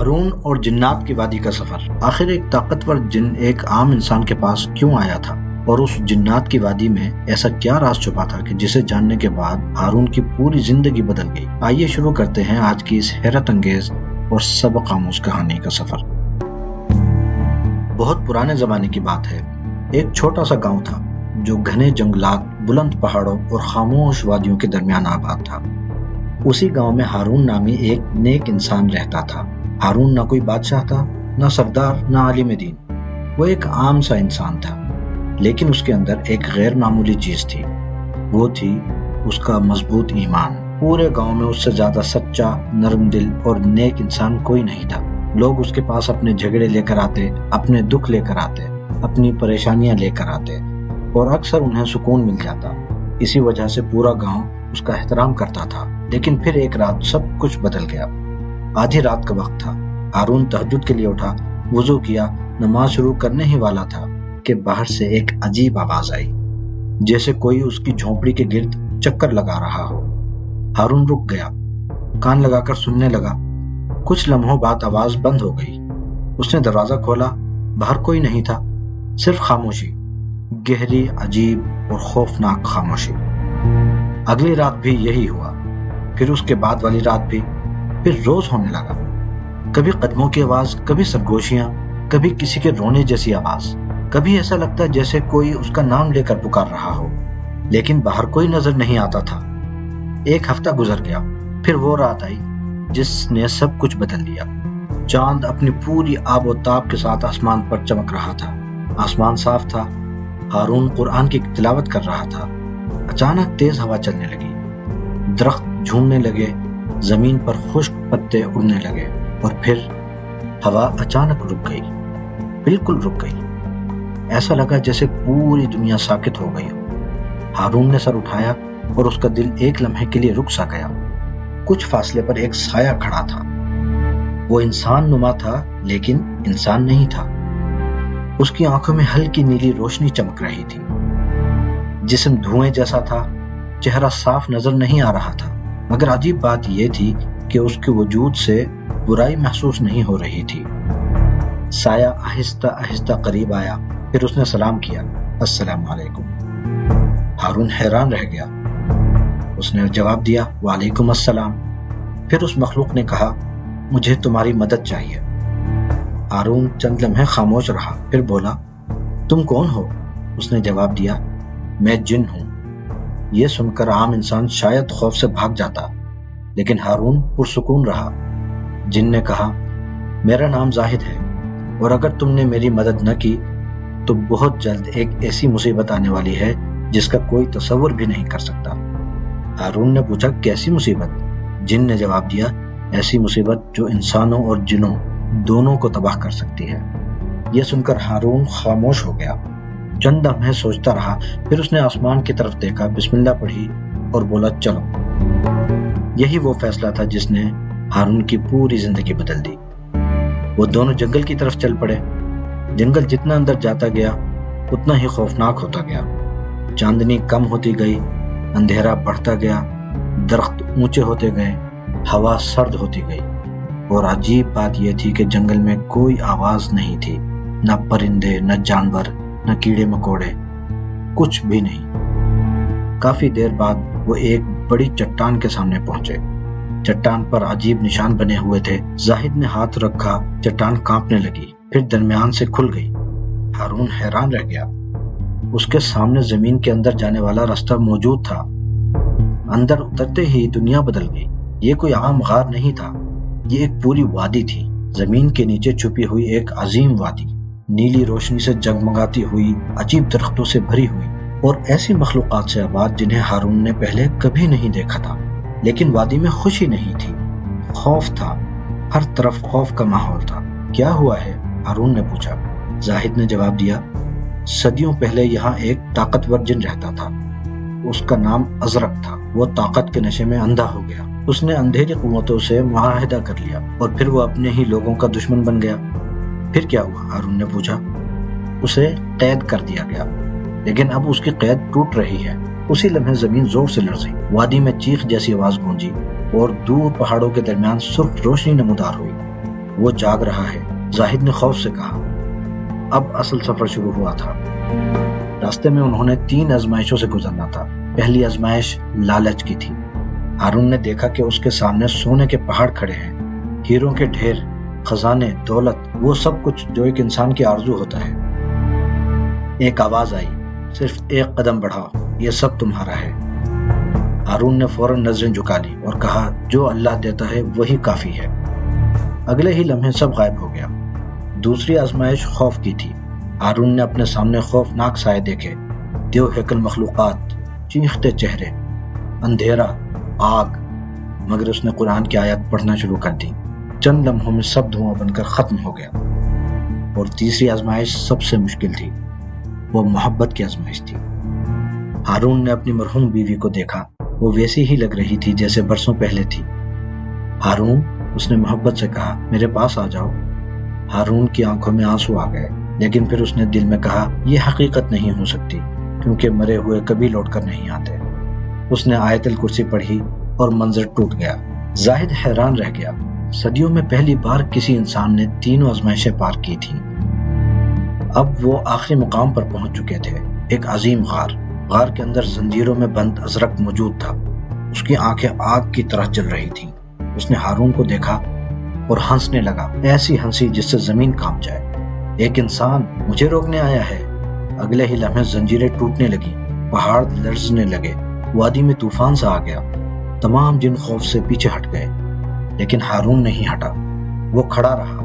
ہارون اور جنات کی وادی کا سفر۔ آخر ایک طاقتور جن ایک عام انسان کے پاس کیوں آیا تھا، اور اس جنات کی وادی میں ایسا کیا راز چھپا تھا کہ جسے جاننے کے بعد ہارون کی پوری زندگی بدل گئی؟ آئیے شروع کرتے ہیں آج کی اس حیرت انگیز اور سبق آموز کہانی کا سفر۔ بہت پرانے زمانے کی بات ہے۔ ایک چھوٹا سا گاؤں تھا جو گھنے جنگلات، بلند پہاڑوں اور خاموش وادیوں کے درمیان آباد تھا۔ اسی گاؤں میں ہارون نامی ایک نیک انسان رہتا تھا۔ ہارون نہ کوئی بادشاہ تھا، نہ سردار، نہ عالم دین۔ وہ ایک عام سا انسان تھا، لیکن اس کے اندر ایک غیر معمولی چیز تھی۔ وہ تھی اس کا مضبوط ایمان۔ پورے گاؤں میں اس سے زیادہ سچا، نرم دل اور نیک انسان کوئی نہیں تھا۔ لوگ اس کے پاس اپنے جھگڑے لے کر آتے، اپنے دکھ لے کر آتے، اپنی پریشانیاں لے کر آتے، اور اکثر انہیں سکون مل جاتا۔ اسی وجہ سے پورا گاؤں اس کا احترام کرتا تھا۔ لیکن پھر ایک رات سب کچھ بدل گیا۔ آدھی رات کا وقت تھا۔ ہارون تہجد کے لیے اٹھا، وضو کیا، نماز شروع کرنے ہی والا تھا کہ باہر سے ایک عجیب آواز آئی، جیسے کوئی اس کی جھونپڑی کے گرد چکر لگا رہا ہو۔ ہارون رک گیا، کان لگا کر سننے لگا۔ کچھ لمحوں بعد آواز بند ہو گئی۔ اس نے دروازہ کھولا، باہر کوئی نہیں تھا، صرف خاموشی، گہری، عجیب اور خوفناک خاموشی۔ اگلی رات بھی یہی ہوا، پھر اس کے بعد والی رات بھی، پھر روز ہونے لگا۔ کبھی قدموں کی آواز، کبھی سرگوشیاں، کبھی کسی کے رونے جیسی آواز، کبھی ایسا لگتا جیسے کوئی اس کا نام لے کر پکار رہا ہو، لیکن باہر کوئی نظر نہیں آتا تھا۔ ایک ہفتہ گزر گیا، پھر وہ رات آئی جس نے سب کچھ بدل دیا۔ چاند اپنی پوری آب و تاب کے ساتھ آسمان پر چمک رہا تھا۔ آسمان صاف تھا۔ ہارون قرآن کی تلاوت کر رہا تھا۔ اچانک تیز ہوا چلنے لگی، درخت جھومنے لگے، زمین پر خشک پتے اڑنے لگے، اور پھر ہوا اچانک رک گئی، بالکل رک گئی۔ ایسا لگا جیسے پوری دنیا ساکت ہو گئی ہو۔ ہارون نے سر اٹھایا اور اس کا دل ایک لمحے کے لیے رک سا گیا۔ کچھ فاصلے پر ایک سایہ کھڑا تھا۔ وہ انسان نما تھا، لیکن انسان نہیں تھا۔ اس کی آنکھوں میں ہلکی نیلی روشنی چمک رہی تھی۔ جسم دھوئیں جیسا تھا، چہرہ صاف نظر نہیں آ رہا تھا، مگر عجیب بات یہ تھی کہ اس کے وجود سے برائی محسوس نہیں ہو رہی تھی۔ سایہ آہستہ آہستہ قریب آیا، پھر اس نے سلام کیا، السلام علیکم۔ ہارون حیران رہ گیا۔ اس نے جواب دیا، وعلیکم السلام۔ پھر اس مخلوق نے کہا، مجھے تمہاری مدد چاہیے۔ ہارون چند لمحے خاموش رہا، پھر بولا، تم کون ہو؟ اس نے جواب دیا، میں جن ہوں۔ یہ سن کر عام انسان شاید خوف سے بھاگ جاتا، لیکن ہارون پرسکون رہا۔ جن نے کہا، میرا نام زاہد ہے، اور اگر تم نے میری مدد نہ کی تو بہت جلد ایک ایسی مصیبت آنے والی ہے جس کا کوئی تصور بھی نہیں کر سکتا۔ ہارون نے پوچھا، کیسی مصیبت؟ جن نے جواب دیا، ایسی مصیبت جو انسانوں اور جنوں دونوں کو تباہ کر سکتی ہے۔ یہ سن کر ہارون خاموش ہو گیا، چند لمحے سوچتا رہا، پھر اس نے آسمان کی طرف دیکھا، بسم اللہ پڑھی اور بولا، چلو۔ یہی وہ فیصلہ تھا جس نے ہارون کی پوری زندگی بدل دی۔ وہ دونوں جنگل کی طرف چل پڑے۔ جنگل جتنا اندر جاتا گیا اتنا ہی خوفناک ہوتا گیا۔ چاندنی کم ہوتی گئی، اندھیرا بڑھتا گیا، درخت اونچے ہوتے گئے، ہوا سرد ہوتی گئی، اور عجیب بات یہ تھی کہ جنگل میں کوئی آواز نہیں تھی، نہ پرندے، نہ جانور، نہ کیڑے مکوڑے، کچھ بھی نہیں۔ کافی دیر بعد وہ ایک بڑی چٹان کے سامنے پہنچے۔ چٹان پر عجیب نشان بنے ہوئے تھے۔ زاہد نے ہاتھ رکھا، چٹان کانپنے لگی، پھر درمیان سے کھل گئی۔ ہارون حیران رہ گیا۔ اس کے سامنے زمین کے اندر جانے والا راستہ موجود تھا۔ اندر اترتے ہی دنیا بدل گئی۔ یہ کوئی عام غار نہیں تھا، یہ ایک پوری وادی تھی، زمین کے نیچے چھپی ہوئی ایک عظیم وادی، نیلی روشنی سے جگمگاتی ہوئی، عجیب درختوں سے بھری ہوئی، اور ایسی مخلوقات سے آباد جنہیں ہارون نے پہلے کبھی نہیں دیکھا تھا۔ لیکن وادی میں خوشی نہیں تھی، خوف تھا، ہر طرف خوف کا ماحول تھا۔ کیا ہوا ہے؟ ہارون نے پوچھا۔ زاہد نے جواب دیا، صدیوں پہلے یہاں ایک طاقتور جن رہتا تھا، اس کا نام ازرق تھا۔ وہ طاقت کے نشے میں اندھا ہو گیا۔ اس نے اندھیری قوتوں سے معاہدہ کر لیا، اور پھر وہ اپنے ہی لوگوں کا دشمن بن گیا۔ پھر کیا ہوا؟ ہارون نے پوچھا۔ اسے قید کر دیا گیا، لیکن اب اس کی قید ٹوٹ رہی ہے۔ اسی لمحے زمین زور سے لرزی، وادی میں چیخ جیسی آواز گونجی، اور دور پہاڑوں کے درمیان سرخ روشنی نمودار ہوئی۔ وہ جاگ رہا ہے، زاہد نے خوف سے کہا۔ اب اصل سفر شروع ہوا تھا۔ راستے میں انہوں نے 3 آزمائشوں سے گزرنا تھا۔ پہلی آزمائش لالچ کی تھی۔ ہارون نے دیکھا کہ اس کے سامنے سونے کے پہاڑ کھڑے ہیں، ہیروں کے ڈھیر، خزانے، دولت، وہ سب کچھ جو ایک انسان کی آرزو ہوتا ہے۔ ایک آواز آئی، صرف ایک قدم بڑھاؤ، یہ سب تمہارا ہے۔ ہارون نے فوراً نظریں جھکا لی اور کہا، جو اللہ دیتا ہے وہی کافی ہے۔ اگلے ہی لمحے سب غائب ہو گیا۔ دوسری آزمائش خوف کی تھی۔ ہارون نے اپنے سامنے خوفناک سائے دیکھے، دیو ہیکل مخلوقات، چیختے چہرے، اندھیرا، آگ، مگر اس نے قرآن کی آیات پڑھنا شروع کر دی۔ چند لمحوں میں سب دھواں بن کر ختم ہو گیا۔ اور تیسری آزمائش سب سے مشکل تھی، وہ محبت کی آزمائش تھی۔ ہارون نے اپنی مرحوم بیوی کو دیکھا، وہ ویسی ہی لگ رہی تھی جیسے برسوں پہلے تھی۔ ہارون، اس نے محبت سے کہا، میرے پاس آ جاؤ۔ ہارون کی آنکھوں میں آنسو آ گئے، لیکن پھر اس نے دل میں کہا، یہ حقیقت نہیں ہو سکتی، کیونکہ مرے ہوئے کبھی لوٹ کر نہیں آتے۔ اس نے آیت الکرسی پڑھی اور منظر ٹوٹ گیا۔ زاہد حیران رہ گیا۔ صدیوں میں پہلی بار کسی انسان نے 3 آزمائشیں پار کی تھیں۔ اب وہ آخری مقام پر پہنچ چکے تھے، ایک عظیم غار۔ غار کے اندر زنجیروں میں بند ازرق موجود تھا۔ اس کی آنکھیں آگ کی طرح جل رہی تھیں۔ اس نے ہارون کو دیکھا اور ہنسنے لگا، ایسی ہنسی جس سے زمین کانپ جائے۔ ایک انسان مجھے روکنے آیا ہے۔ اگلے ہی لمحے زنجیریں ٹوٹنے لگیں، پہاڑ لرزنے لگے، وادی میں طوفان سا آ گیا۔ تمام جن خوف سے پیچھے ہٹ گئے، لیکن ہارون نہیں ہٹا، وہ کھڑا رہا۔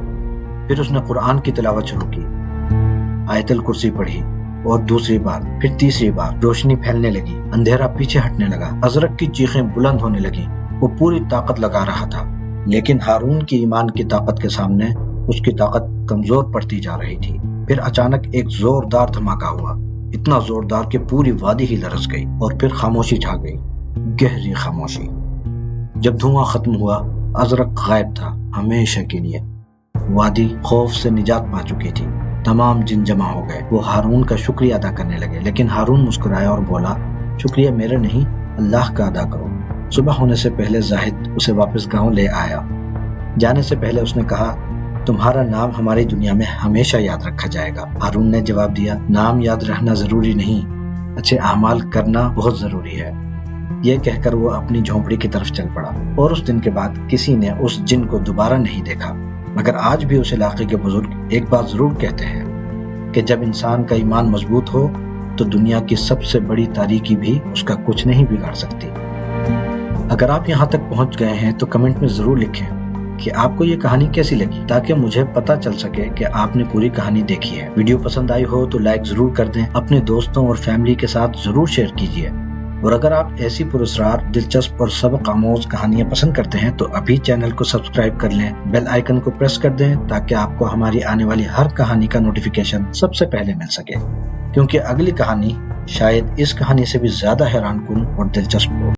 پھر اس نے قرآن کی تلاوت شروع کی، آیت الکرسی پڑھی، اور دوسری بار، پھر تیسری بار۔ روشنی پھیلنے لگی، اندھیرا پیچھے ہٹنے لگا، ازرق کی چیخیں بلند ہونے لگیں۔ وہ پوری طاقت لگا رہا تھا، لیکن ہارون کی ایمان کی طاقت کے سامنے اس کی طاقت کمزور پڑتی جا رہی تھی۔ پھر اچانک ایک زوردار دھماکہ ہوا، اتنا زوردار کہ پوری وادی ہی لرز گئی، اور پھر خاموشی چھا گئی، گہری خاموشی۔ جب دھواں ختم ہوا، ازرق غائب تھا ہمیشہ کے لیے۔ وادی خوف سے نجات پا چکی تھی۔ تمام جن جمع ہو گئے، وہ ہارون کا شکریہ ادا کرنے لگے، لیکن ہارون مسکرایا اور بولا، شکریہ میرا نہیں، اللہ کا ادا کرو۔ صبح ہونے سے پہلے زاہد اسے واپس گاؤں لے آیا۔ جانے سے پہلے اس نے کہا، تمہارا نام ہماری دنیا میں ہمیشہ یاد رکھا جائے گا۔ ہارون نے جواب دیا، نام یاد رہنا ضروری نہیں، اچھے اعمال کرنا بہت ضروری ہے۔ یہ کہہ کر وہ اپنی جھونپڑی کی طرف چل پڑا، اور اس دن کے بعد کسی نے اس جن کو دوبارہ نہیں دیکھا۔ مگر آج بھی اس علاقے کے بزرگ ایک بات ضرور کہتے ہیں کہ جب انسان کا ایمان مضبوط ہو تو دنیا کی سب سے بڑی تاریکی بھی اس کا کچھ نہیں بگاڑ سکتی۔ اگر آپ یہاں تک پہنچ گئے ہیں تو کمنٹ میں ضرور لکھیں کہ آپ کو یہ کہانی کیسی لگی، تاکہ مجھے پتہ چل سکے کہ آپ نے پوری کہانی دیکھی ہے۔ ویڈیو پسند آئی ہو تو لائک ضرور کر دیں، اپنے دوستوں اور فیملی کے ساتھ ضرور شیئر کیجیے، اور اگر آپ ایسی پراسرار، دلچسپ اور سبق آموز کہانیاں پسند کرتے ہیں تو ابھی چینل کو سبسکرائب کر لیں، بیل آئیکن کو پریس کر دیں تاکہ آپ کو ہماری آنے والی ہر کہانی کا نوٹیفیکیشن سب سے پہلے مل سکے، کیونکہ اگلی کہانی شاید اس کہانی سے بھی زیادہ حیران کن اور دلچسپ ہو۔